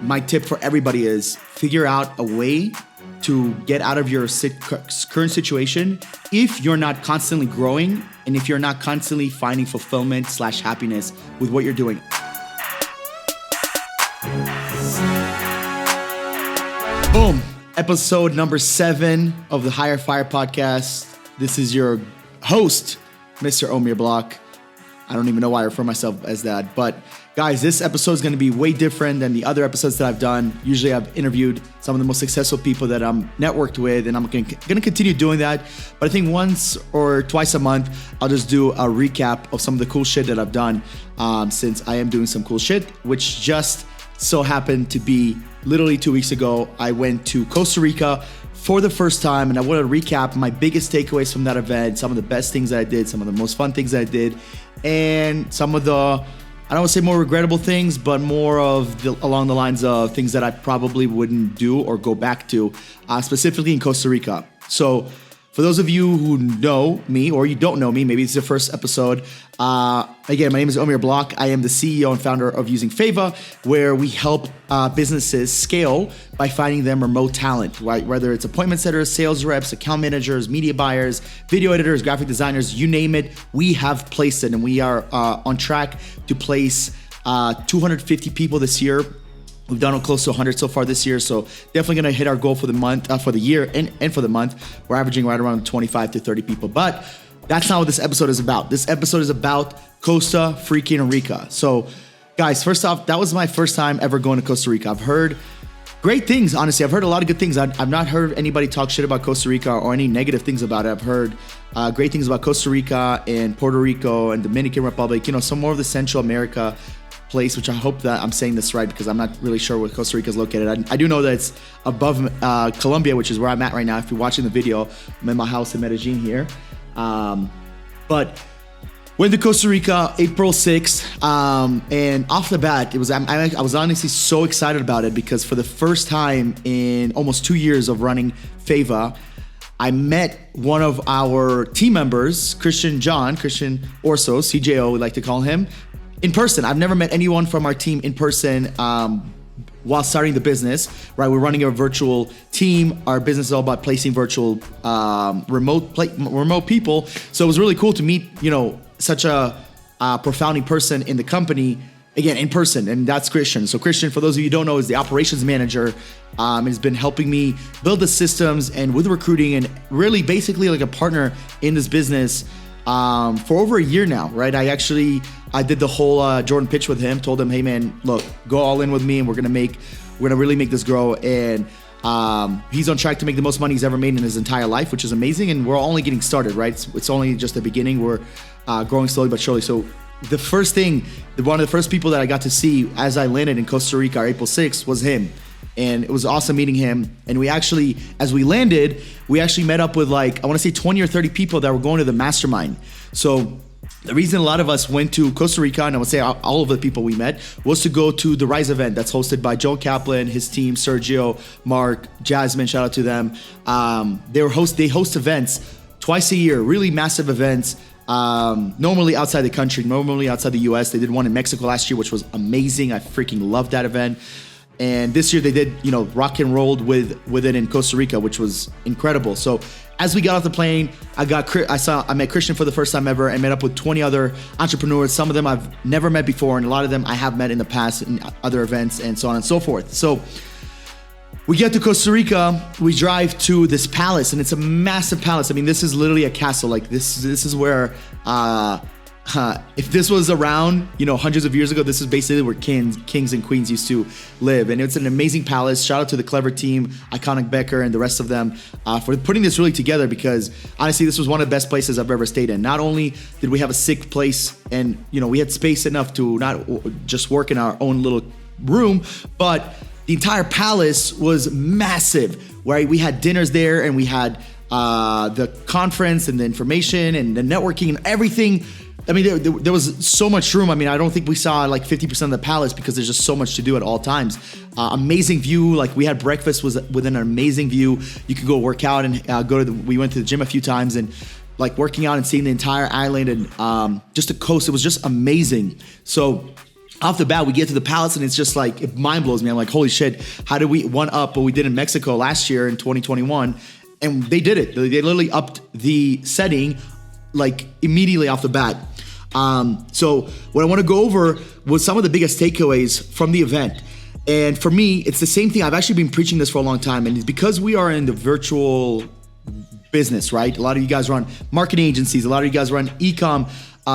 my tip for everybody is figure out a way to get out of your current situation if you're not constantly growing and if you're not constantly finding fulfillment / happiness with what you're doing. Boom. Episode number 7 of the Higher Fire podcast. This is your host, Mr. Omir Block. I don't even know why I refer myself as that. But guys, this episode is going to be way different than the other episodes that I've done. Usually I've interviewed some of the most successful people that I'm networked with, and I'm going to continue doing that. But I think once or twice a month, I'll just do a recap of some of the cool shit that I've done since I am doing some cool shit, which just so happened to be literally 2 weeks ago. I went to Costa Rica for the first time, and I want to recap my biggest takeaways from that event, some of the best things that I did, some of the most fun things that I did, and some of the, I don't want to say more regrettable things, but more of along the lines of things that I probably wouldn't do or go back to, specifically in Costa Rica. So for those of you who know me or you don't know me, maybe it's your first episode. Again, my name is Omir Block. I am the CEO and founder of Using Fava, where we help businesses scale by finding them remote talent, right? Whether it's appointment setters, sales reps, account managers, media buyers, video editors, graphic designers, you name it, we have placed it. And we are on track to place 250 people this year. We've done close to 100 so far this year, so definitely gonna hit our goal for the month, for the year, and for the month. We're averaging right around 25 to 30 people, but that's not what this episode is about. This episode is about Costa freaking Rica. So, guys, first off, that was my first time ever going to Costa Rica. I've heard great things, honestly. I've heard a lot of good things. I've not heard anybody talk shit about Costa Rica or any negative things about it. I've heard great things about Costa Rica and Puerto Rico and Dominican Republic, some more of the Central America place, which I hope that I'm saying this right because I'm not really sure where Costa Rica is located. I do know that it's above Colombia, which is where I'm at right now. If you're watching the video, I'm in my house in Medellin here. But went to Costa Rica April 6th, and off the bat, I was honestly so excited about it because for the first time in almost 2 years of running Fava, I met one of our team members, Christian Orso, CJO, we like to call him, in person. I've never met anyone from our team in person while starting the business, right? We're running a virtual team. Our business is all about placing virtual remote people. So it was really cool to meet, such a profounding person in the company, again, in person, and that's Christian. So Christian, for those of you who don't know, is the operations manager, and has been helping me build the systems and with recruiting and really basically like a partner in this business for over a year now, right? I did the whole Jordan pitch with him, told him, hey man, look, go all in with me and we're gonna really make this grow. And he's on track to make the most money he's ever made in his entire life, which is amazing. And we're only getting started, right? It's only just the beginning. We're growing slowly but surely. So the first thing, one of the first people that I got to see as I landed in Costa Rica April 6th was him. And it was awesome meeting him. And we actually, as we landed, we actually met up with I want to say 20 or 30 people that were going to the Mastermind. So the reason a lot of us went to Costa Rica, and I would say all of the people we met, was to go to the Rise event that's hosted by Joe Kaplan, his team, Sergio, Mark, Jasmine, shout out to them. They host events twice a year, really massive events, normally outside the country, normally outside the US. They did one in Mexico last year, which was amazing. I freaking loved that event. And this year they did, rock and rolled with it in Costa Rica, which was incredible. So as we got off the plane, I met Christian for the first time ever and met up with 20 other entrepreneurs. Some of them I've never met before, and a lot of them I have met in the past in other events and so on and so forth. So we get to Costa Rica, we drive to this palace, and it's a massive palace. I mean, this is literally a castle. Like this is where if this was around, hundreds of years ago, this is basically where kings and queens used to live. And it's an amazing palace. Shout out to the clever team, Iconic Becker and the rest of them for putting this really together, because honestly, this was one of the best places I've ever stayed in. Not only did we have a sick place and, we had space enough to not just work in our own little room, but the entire palace was massive, right? We had dinners there, and we had the conference and the information and the networking and everything. I mean, there was so much room. I mean, I don't think we saw like 50% of the palace because there's just so much to do at all times. Amazing view. Like we had breakfast was within an amazing view. You could go work out and we went to the gym a few times and like working out and seeing the entire island and just the coast. It was just amazing. So off the bat, we get to the palace and it's just like, it mind blows me. I'm like, holy shit, how did we one up what we did in Mexico last year in 2021? And they did it. They literally upped the setting like immediately off the bat. So what I want to go over was some of the biggest takeaways from the event. And for me, it's the same thing. I've actually been preaching this for a long time. And it's because we are in the virtual business, right? A lot of you guys run marketing agencies. A lot of you guys run e-com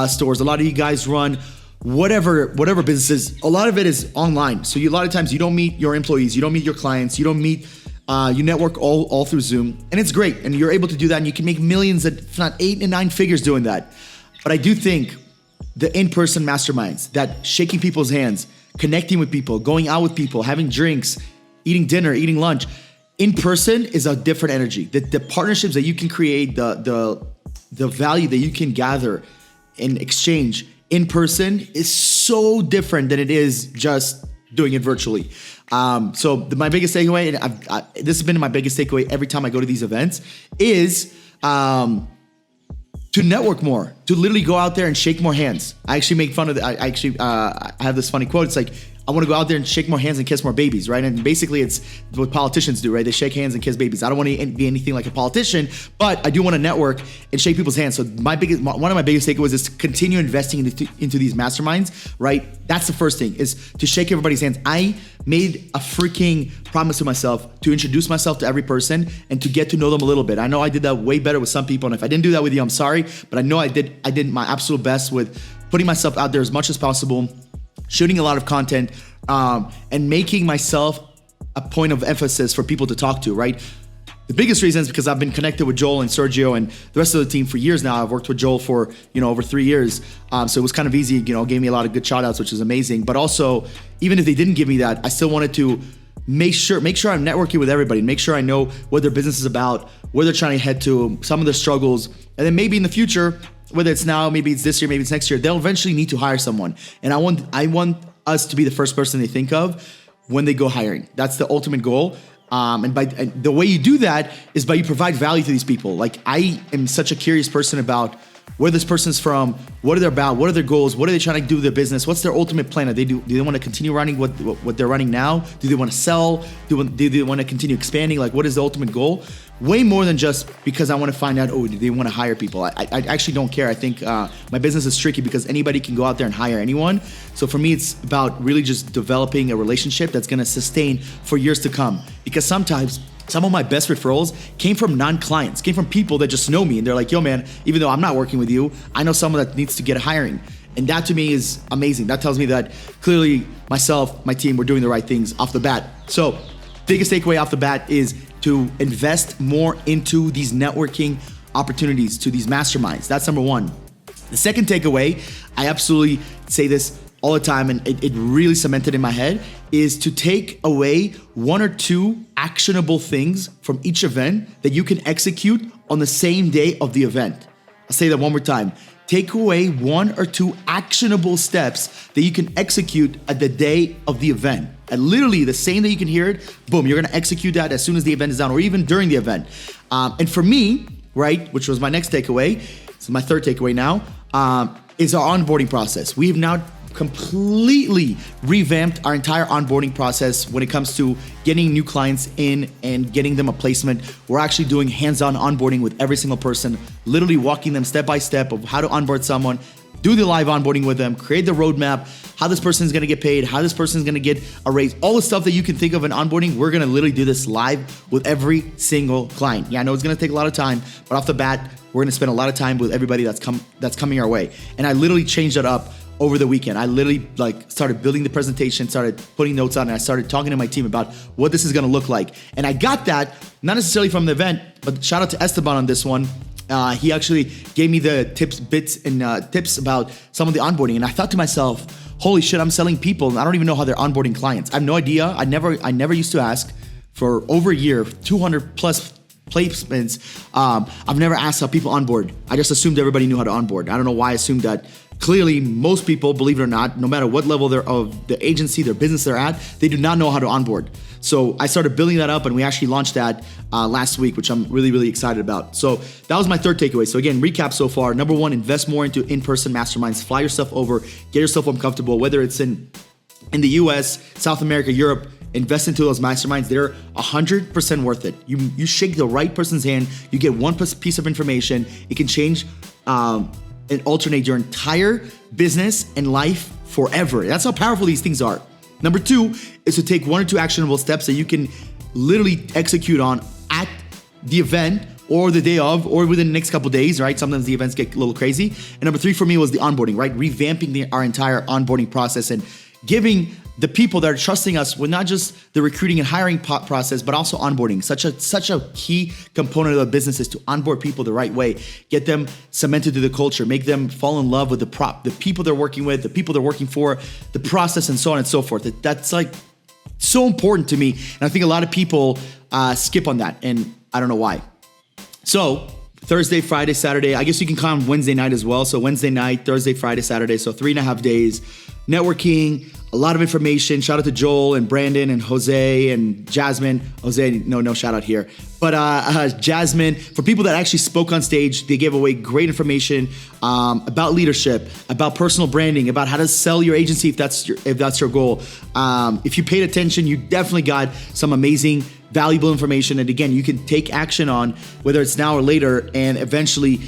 stores. A lot of you guys run whatever businesses. A lot of it is online. So a lot of times you don't meet your employees. You don't meet your clients. You don't meet, you network all through Zoom. And it's great. And you're able to do that. And you can make millions, if not 8 and 9 figures doing that. But I do think the in-person masterminds, that shaking people's hands, connecting with people, going out with people, having drinks, eating dinner, eating lunch, in person is a different energy. The partnerships that you can create, the value that you can gather in exchange in person is so different than it is just doing it virtually. So my biggest takeaway, and this has been my biggest takeaway every time I go to these events, is to network more, to literally go out there and shake more hands. I actually make fun of it. I have this funny quote. It's like, I want to go out there and shake more hands and kiss more babies, right? And basically it's what politicians do, right? They shake hands and kiss babies. I don't want to be anything like a politician, but I do want to network and shake people's hands. So one of my biggest takeaways is to continue investing into these masterminds, right? That's the first thing, is to shake everybody's hands. I made a freaking promise to myself to introduce myself to every person and to get to know them a little bit. I know I did that way better with some people. And if I didn't do that with you, I'm sorry, but I know I did my absolute best with putting myself out there as much as possible, shooting a lot of content, and making myself a point of emphasis for people to talk to, right? The biggest reason is because I've been connected with Joel and Sergio and the rest of the team for years now. I've worked with Joel for, over 3 years. So it was kind of easy, gave me a lot of good shout outs, which is amazing. But also, even if they didn't give me that, I still wanted to make sure I'm networking with everybody, make sure I know what their business is about, where they're trying to head to, some of their struggles. And then maybe in the future, whether it's now, maybe it's this year, maybe it's next year, they'll eventually need to hire someone. And I want us to be the first person they think of when they go hiring. That's the ultimate goal. And the way you do that is by you provide value to these people. Like, I am such a curious person about where this person's from, what are they about, what are their goals, what are they trying to do with their business, what's their ultimate plan? Do they want to continue running what they're running now? Do they want to sell? Do they want to continue expanding? Like, what is the ultimate goal? Way more than just because I want to find out, do they want to hire people? I actually don't care. I think my business is tricky because anybody can go out there and hire anyone. So for me, it's about really just developing a relationship that's going to sustain for years to come. Because sometimes some of my best referrals came from non-clients, came from people that just know me. And they're like, yo, man, even though I'm not working with you, I know someone that needs to get hiring. And that to me is amazing. That tells me that clearly myself, my team, we're doing the right things off the bat. So biggest takeaway off the bat is to invest more into these networking opportunities, to these masterminds. That's number one. The second takeaway, I absolutely say this all the time, and it really cemented in my head, is to take away 1 or 2 actionable things from each event that you can execute on the same day of the event. I'll say that one more time. Take away 1 or 2 actionable steps that you can execute at the day of the event. And literally the same day you can hear it, boom, you're gonna execute that as soon as the event is done, or even during the event. And for me, right, which was my next takeaway, so my third takeaway now, is our onboarding process. We have now completely revamped our entire onboarding process when it comes to getting new clients in and getting them a placement. We're actually doing hands-on onboarding with every single person, literally walking them step by step of how to onboard someone, do the live onboarding with them, create the roadmap, how this person is going to get paid, how this person is going to get a raise, all the stuff that you can think of in onboarding. We're going to literally do this live with every single client. Yeah, I know it's going to take a lot of time, but off the bat, we're going to spend a lot of time with everybody that's coming our way. And I literally changed that up over the weekend. I literally started building the presentation, started putting notes on, and I started talking to my team about what this is going to look like. And I got that not necessarily from the event, but shout out to Esteban on this one. He actually gave me the tips about some of the onboarding, and I thought to myself, holy shit, I'm selling people and I don't even know how they're onboarding clients. I have no idea. I never used to ask for over a year, 200 plus placements. I've never asked how people onboard. I just assumed everybody knew how to onboard. I don't know why I assumed that clearly most people, believe it or not, no matter what level of the agency, their business they're at, they do not know how to onboard. So I started building that up, and we actually launched that last week, which I'm really, really excited about. So that was my third takeaway. So again, recap so far. Number one, invest more into in-person masterminds. Fly yourself over, get yourself uncomfortable, whether it's in the US, South America, Europe. Invest into those masterminds. They're 100% worth it. You shake the right person's hand, you get one piece of information. It can change and alternate your entire business and life forever. That's how powerful these things are. Number two is to take one or two actionable steps that you can literally execute on at the event or the day of or within the next couple of days, right? Sometimes the events get a little crazy. And number three for me was the onboarding, right? Revamping our entire onboarding process and giving the people that are trusting us with not just the recruiting and hiring process, but also onboarding. Such a key component of the business is to onboard people the right way, get them cemented to the culture, make them fall in love with the people they're working with, the people they're working for, the process, and so on and so forth. That's like so important to me. And I think a lot of people skip on that, and I don't know why. So Thursday, Friday, Saturday, I guess you can count Wednesday night as well. So Wednesday night, Thursday, Friday, Saturday. So 3.5 days, networking, a lot of information. Shout out to Joel and Brandon and Jose and Jasmine. Jose, no shout out here. But Jasmine, for people that actually spoke on stage, they gave away great information about leadership, about personal branding, about how to sell your agency if that's your goal. If you paid attention, you definitely got some amazing, valuable information. And again, you can take action on whether it's now or later, and eventually,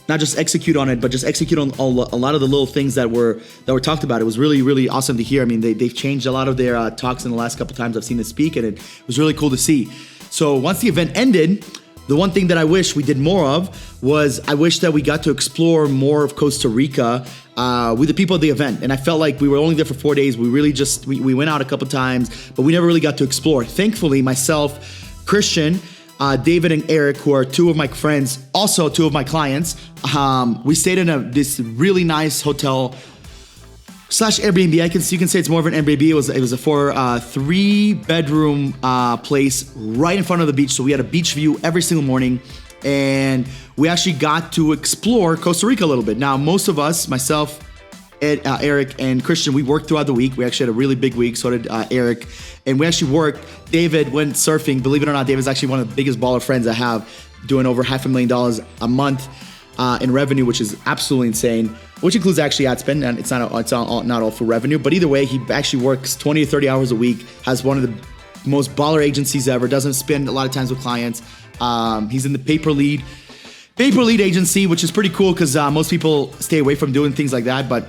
not just execute on it, but just execute on a lot of the little things that were talked about. It was really, really awesome to hear. I mean, they've changed a lot of their talks in the last couple times I've seen them speak, and it was really cool to see. So once the event ended, the one thing that I wish we did more of was I wish that we got to explore more of Costa Rica with the people at the event. And I felt like we were only there for 4 days. We really we went out a couple times, but we never really got to explore. Thankfully, myself, Christian, David and Eric, who are two of my friends, also two of my clients, we stayed in this really nice hotel / Airbnb. You can say it's more of an Airbnb. It was a 3-bedroom place right in front of the beach. So we had a beach view every single morning, and we actually got to explore Costa Rica a little bit. Now, most of us, myself, Eric and Christian, we worked throughout the week. We actually had a really big week. So did Eric, and we actually worked. David went surfing. Believe it or not, David's actually one of the biggest baller friends I have, doing over $500,000 a month in revenue, which is absolutely insane. Which includes actually ad spend, and it's not all for revenue. But either way, he actually works 20 to 30 hours a week. Has one of the most baller agencies ever. Doesn't spend a lot of times with clients. He's in the Paper Lead agency, which is pretty cool because most people stay away from doing things like that, but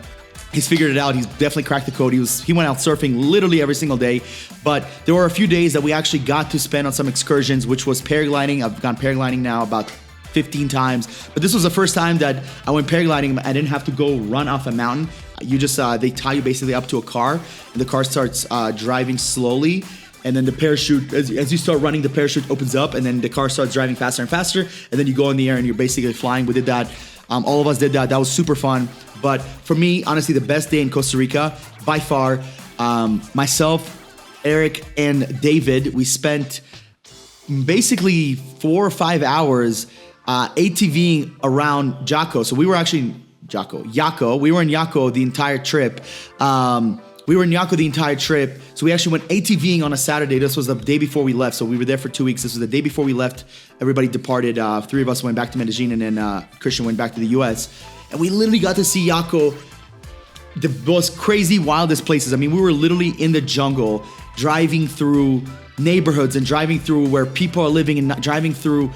he's figured it out. He's definitely cracked the code. He went out surfing literally every single day, but there were a few days that we actually got to spend on some excursions, which was paragliding. I've gone paragliding now about 15 times, but this was the first time that I went paragliding. I didn't have to go run off a mountain. You just, they tie you basically up to a car, and the car starts driving slowly. And then the parachute, as you start running, the parachute opens up, and then the car starts driving faster and faster. And then you go in the air and you're basically flying. We did that. All of us did that. That was super fun. But for me, honestly, the best day in Costa Rica, by far, myself, Eric, and David, we spent basically 4 or 5 hours ATVing around Jaco. So we were actually Jaco. We were in Jaco the entire trip. So we actually went ATVing on a Saturday. This was the day before we left. So we were there for 2 weeks. This was the day before we left. Everybody departed. 3 of us went back to Medellin, and then Christian went back to the US. And we literally got to see Jaco, the most crazy, wildest places. I mean, we were literally in the jungle, driving through neighborhoods and driving through where people are living, and driving through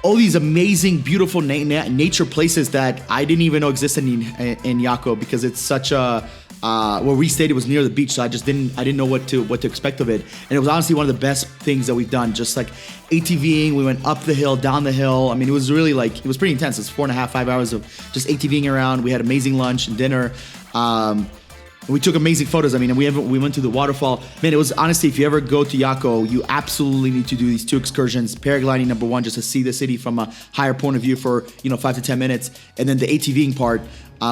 all these amazing, beautiful nature places that I didn't even know existed in Jaco, because it's such a where we stayed, it was near the beach, so I didn't know what to expect of it. And it was honestly one of the best things that we've done. Just like ATVing, we went up the hill, down the hill. I mean, it was really it was pretty intense. It's 4.5, 5 hours of just ATVing around. We had amazing lunch and dinner. We took amazing photos. I mean, and we went to the waterfall. Man, it was honestly, if you ever go to Jaco, you absolutely need to do these 2 excursions. Paragliding, number 1, just to see the city from a higher point of view for 5 to 10 minutes, and then the ATVing part.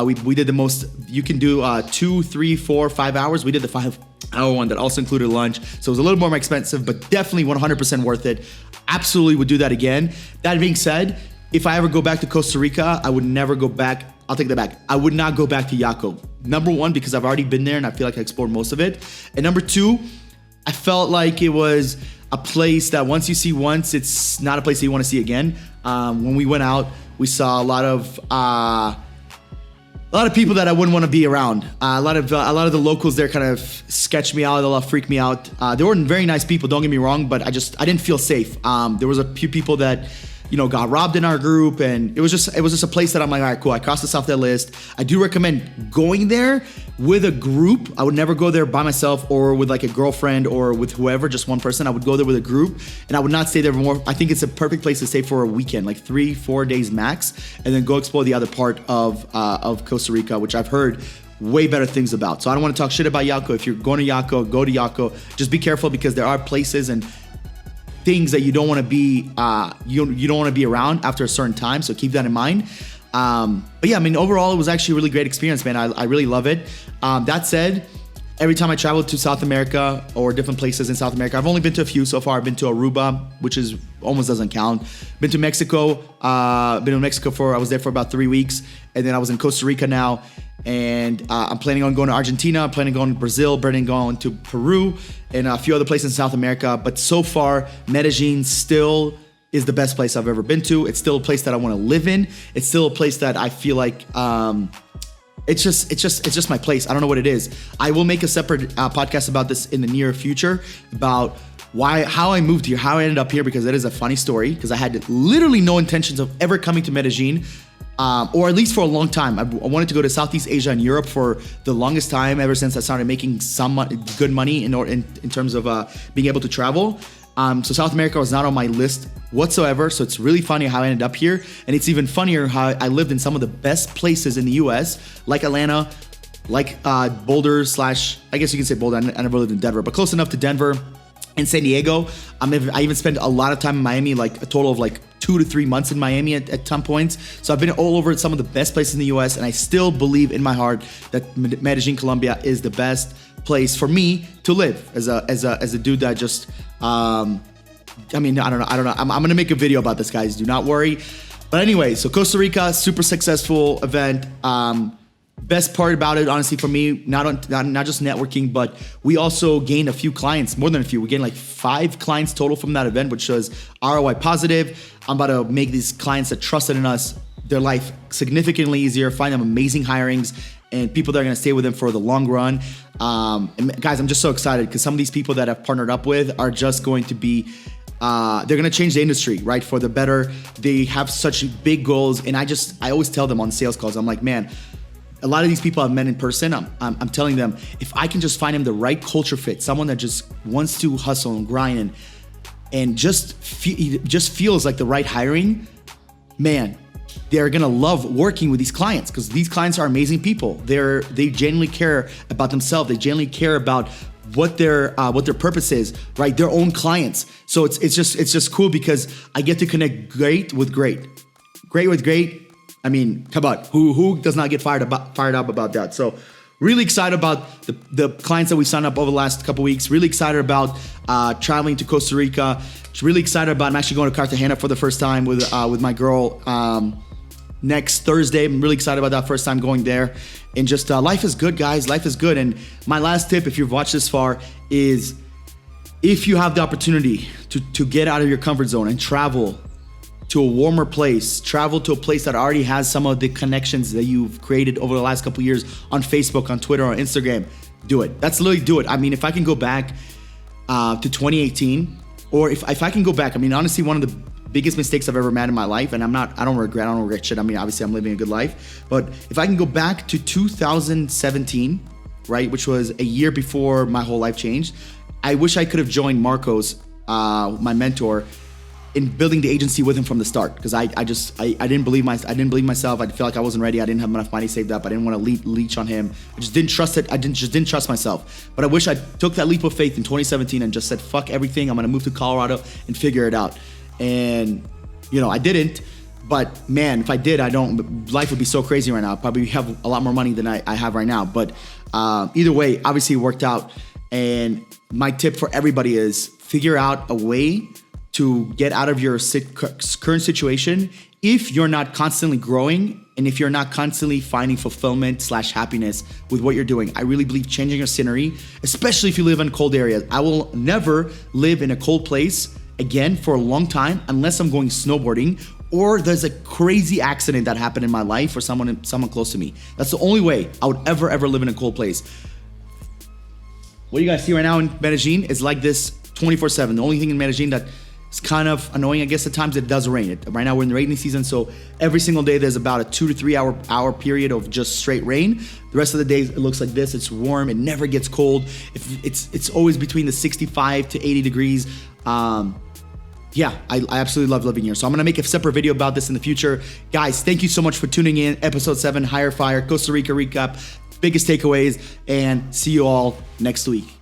We did the most. You can do 2, 3, 4, 5 hours. We did the 5-hour one that also included lunch, so it was a little more expensive, but definitely 100% worth it. Absolutely would do that again. That being said, if I ever go back to Costa Rica, I would never go back I'll take that back. I would not go back to Yaco. Number one, because I've already been there and I feel like I explored most of it. And number two, I felt like it was a place that once you see once, it's not a place that you want to see again. When we went out, we saw a lot of people that I wouldn't want to be around. A lot of the locals there kind of sketched me out. A lot freaked me out. They were very nice people. Don't get me wrong, but I didn't feel safe. There was a few people that, got robbed in our group, and it was just a place that I'm like, all right, cool. I crossed this off that list. I do recommend going there with a group. I would never go there by myself or with like a girlfriend or with whoever, just one person. I would go there with a group, and I would not stay there for more. I think it's a perfect place to stay for a weekend, like 3-4 days max, and then go explore the other part of Costa Rica, which I've heard way better things about. So I don't want to talk shit about Yaco. If you're going to Yaco, go to Yaco. Just be careful because there are places and things that you don't want to be you don't want to be around after a certain time, so keep that in mind. But yeah, I mean, overall it was actually a really great experience, man. I really love it. That said, every time I travel to South America or different places in South America, I've only been to a few so far. I've been to Aruba, which is almost doesn't count. Been to Mexico. I was there for about 3 weeks, and then I was in Costa Rica now. And I'm planning on going to Argentina, I'm planning on going to Brazil, planning on going to Peru, and a few other places in South America. But so far, Medellin still is the best place I've ever been to. It's still a place that I want to live in. It's still a place that I feel like it's just my place. I don't know what it is. I will make a separate podcast about this in the near future about how I moved here, how I ended up here, because that is a funny story. Because I had literally no intentions of ever coming to Medellin. Or at least for a long time. I wanted to go to Southeast Asia and Europe for the longest time, ever since I started making some good money in terms of being able to travel. So South America was not on my list whatsoever. So it's really funny how I ended up here. And it's even funnier how I lived in some of the best places in the US, like Atlanta, like Boulder / I guess you can say Boulder. I never lived in Denver, but close enough to Denver. In San Diego, I even spent a lot of time in Miami, like a total of like 2 to 3 months in Miami at some points. So I've been all over some of the best places in the US, and I still believe in my heart that Medellin, Colombia is the best place for me to live as a dude that just, I don't know. I'm going to make a video about this, guys. Do not worry. But anyway, so Costa Rica, super successful event. Best part about it, honestly, for me, not just networking, but we also gained a few clients, more than a few. We gained like 5 clients total from that event, which was ROI positive. I'm about to make these clients that trusted in us, their life significantly easier, find them amazing hirings, and people that are going to stay with them for the long run. And guys, I'm just so excited because some of these people that I've partnered up with are just going to be they're going to change the industry, right, for the better. They have such big goals, and I always tell them on sales calls, I'm like, man, a lot of these people I've met in person, I'm telling them, if I can just find them the right culture fit, someone that just wants to hustle and grind and just feels like the right hiring, man, they're gonna love working with these clients because these clients are amazing people. They genuinely care about themselves. They genuinely care about what their purpose is, right? Their own clients. So it's just cool because I get to connect great with great. I mean, come on, who does not get fired up about that? So really excited about the clients that we signed up over the last couple weeks. Really excited about traveling to Costa Rica. Really excited about, I'm actually going to Cartagena for the first time with my girl next Thursday. I'm really excited about that first time going there. And just life is good, guys. Life is good. And my last tip, if you've watched this far, is if you have the opportunity to get out of your comfort zone and travel to a warmer place, travel to a place that already has some of the connections that you've created over the last couple of years on Facebook, on Twitter, on Instagram, do it. That's literally do it. I mean, if I can go back to 2018, or if I can go back, I mean, honestly, one of the biggest mistakes I've ever made in my life, and I don't regret shit. I mean, obviously I'm living a good life, but if I can go back to 2017, right, which was a year before my whole life changed, I wish I could have joined Marcos, my mentor, in building the agency with him from the start, because I didn't believe myself. I feel like I wasn't ready. I didn't have enough money saved up. I didn't want to leech on him. I just didn't trust it. I didn't trust myself. But I wish I took that leap of faith in 2017 and just said, fuck everything. I'm gonna move to Colorado and figure it out. And I didn't. But man, if I did, life would be so crazy right now. I'd probably have a lot more money than I have right now. But either way, obviously it worked out. And my tip for everybody is figure out a way to get out of your current situation if you're not constantly growing And if you're not constantly finding fulfillment/happiness with what you're doing, I really believe changing your scenery, especially if you live in cold areas. I will never live in a cold place again for a long time unless I'm going snowboarding or there's a crazy accident that happened in my life or someone close to me. That's the only way I would ever live in a cold place. What you guys see right now in Medellin is like this 24/7. The only thing in Medellin that is kind of annoying, I guess, at times it does rain. Right now we're in the rainy season, so every single day there's about a 2 to 3 hour period of just straight rain. The rest of the days it looks like this. It's warm. It never gets cold. It's always between the 65 to 80 degrees. Yeah, I absolutely love living here. So I'm going to make a separate video about this in the future. Guys, thank you so much for tuning in. Episode 7, Higher Fire, Costa Rica recap, biggest takeaways, and see you all next week.